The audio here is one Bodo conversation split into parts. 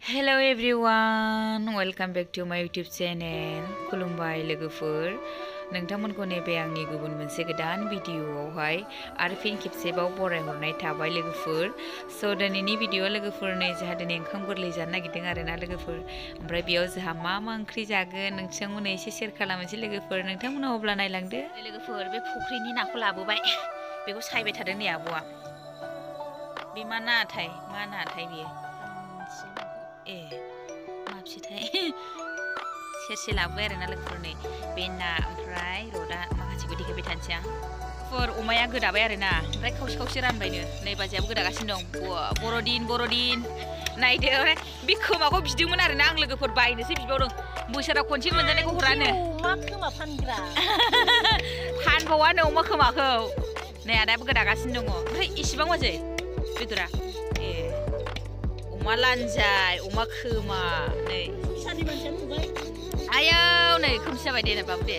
Hello everyone, welcome back to my YouTube channel. खुलुमबाय लोगोफोर, नोंथांमोनखौ नैबे आंनि गुबुन मोनसे गोदान भिडिअआवहाय आरो फिन खेबसेबाव बरायहरनाय थाबाय लोगोफोर। स' दिनैनि भिडिअ लोगोफोर नै जोंहा दिनै ओंखाम गोरलै जानो नागिरदों आरोना लोगोफोर। ओमफ्राय बेयाव जोंहा मा ओंख्रि जागोन नोंथांमोननो एसे शेयार खालामनोसै लोगोफोर। नोंथांमोना अब्ला नायलांदो। लोगोफोर बे फुख्रिनि नाखौ लाबोबाय। बेखौ सायबाय थादों नै आब'आ। बे मा नाथाय बेयो? मा फिथाइ सेरसे लाबोबाय आरोना लोगोफोर नै बे ना ओमफ्राय र'दा माखासेखौ देखायबाय थानोसै आं। अमाया गोदाबाय आरोना ओमफ्राय खावसे रानबायनो नै बाजैयाबो गोदागासिनो दं। बर'दिन नायदो बे खोमाखौ बिदोंमोन आरोना आं लोगोफोर बायनोसो बिबावदों। बोसोराव खनसे मोनजानायखौ हरानो। अमा खोमा फानग्रा फानबावानो अमा खोमाखौ नै आदायाबो गोदागासिनो दङ। ओमफ्राय इसिबां बाजै बेदरा अमा लानजाय अमा खोमा नै आयौ नै खोमसि जाबाय दे बाबु दे।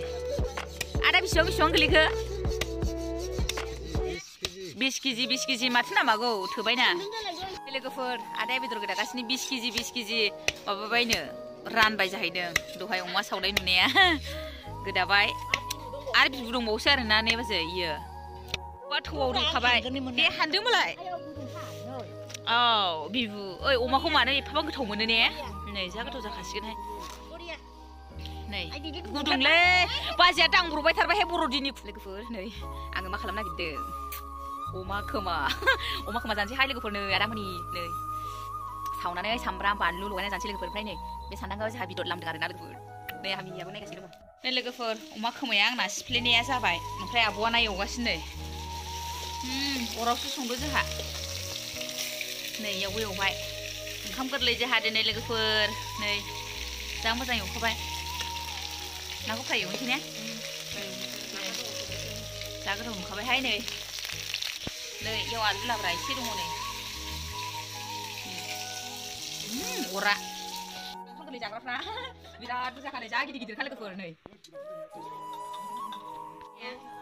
आदा बेसेबां गोलैखो? 20 केजि माथो नामागौ थोबायना लोगोफोर। आदाया बेदर गोदागासिनो 20 केजि माबाबायनो रानबाय जाहैदों दहाय अमा सावनाय नुनाया गोदाबाय आरो बिबु दंबावोसो आरोना ने बाजै इयो थौआव रुखाबाय दे हानदोंमोनलाय। औ बिबु अमाखौ मानो एफाबां गोथाव मोनो ने? नै जा गोथाव जाखासिगोनहाय। नै गुदुंलै बाजैया दांब्रबाय थारबायहाय बर'दिननि लोगोफोर। नै आङो मा खालामनो नागिरदों अमा खोमा जानोसैहाय लोगोफोर। नै आदामोननि नै सावनानै सामब्राम बानलु लगायना जानोसै लोगोफोर। ओमफ्राय नै बे सान्दांगायाव जोंहा बिदर लामदों आरोना लोगोफोर। नै आमियाबो नायगासिनो दङ। नै लोगोफोर अमा खोमाया आंना सिफ्लेनाया जाबाय ओमफ्राय आब'आ ना एवगासिनो। अरावसो संदो जोंहा। नै इयावबो एवबाय ओंखाम गोरलै जोंहा दिनै लोगोफोर। नै जा मोजां एवखाबाय नाखौ फ्राय एवनोसै ने? जा गोथाव नुखाबायहाय। नै इयाव आलु लाब्रा एसे दङ नै अरा ओंखाम गोरलै जाग्राफ्रा बिराद बुरजाखालै जा गिदिरखा लोगोफोर। नै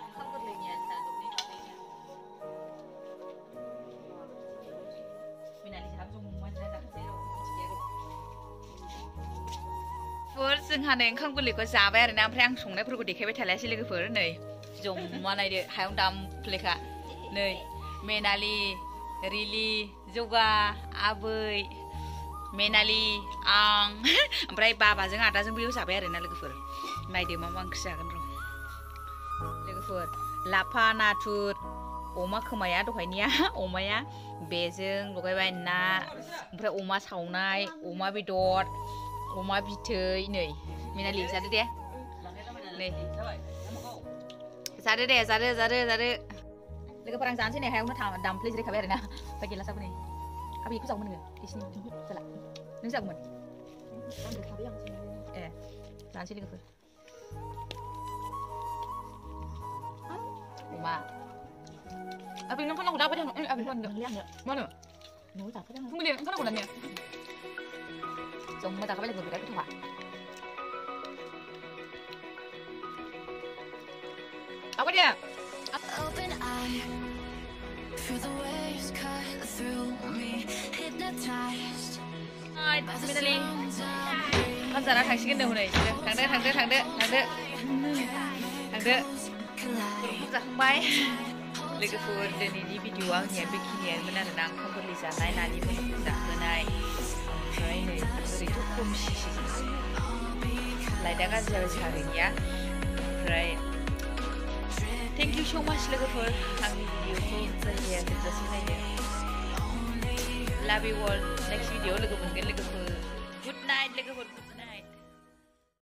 ओंखाम गोरलैनि आन्था जोंहा नै ओंखाम गोरलैखौ जाबाय आरोना। ओमफ्राय आं संनायफोरखौ देखायबाय थालायासै लोगोफोर। नै जमा नायदो हायाव दामफ्लेखा। नै मेनालि रिलि जौगा आबै मेनालि आं ओमफ्राय बाबाजों आदाजों बैयाव जाबाय आरोना लोगोफोर। नायदो मा ओंख्रि जागोन र' लोगोफोर। लाफा नाथुर अमा खोमाया दहायनिया अमाया बेजों लगायबाय ना ओमफ्राय अमा सावनाय अमा बेदर अमा बिथै। नै मेनालि जादो दे। नै जादो दे जादो लोगोफोर। आं जानोसै नै हायावनो दामफ्ले जिरायखाबाय आरोना। ओमफ्राय गेलासाबो नै आबै बेखौ जागौमोन नोङो एसे जाला नों जागौमोन जानोसै लोगोफोर। अमा आबै नों खानांगौ दाबाय थानो आबै होनदों मानो न'आव जाखादों फुंनि ओंखारनांगौ दानिया जम्मा जाखाबाय लोगो बिराद गोथावआ। apa dia? Open eye, feel the waves cut through me, hypnotized. Hai, Minali. Kan Zara थांसिगोन नो हनै थांदो. जाखांबाय लोगोफोर। दिनैनि भिडिअआ आंनिया बेखिनियानोमोन आरोना। ओंखाम गोरलै जानाय नानि मोदोमखौ जाहोनाय ओमफ्राय नै ओरैथ' खोमसिसो लाइटआ गाज्रि जाबाय जोंहानिया। ओमफ्राय थेंक इउ सो माच लोगोफोर आंनि भिडिअखौ जायगाया जोबजासिम नायदो। लाभ इउ अल। नेक्स्ट भिडिअआव लोगो मोनगोन लोगोफोर। गुड नाइट लोगोफोर गुड नाइट।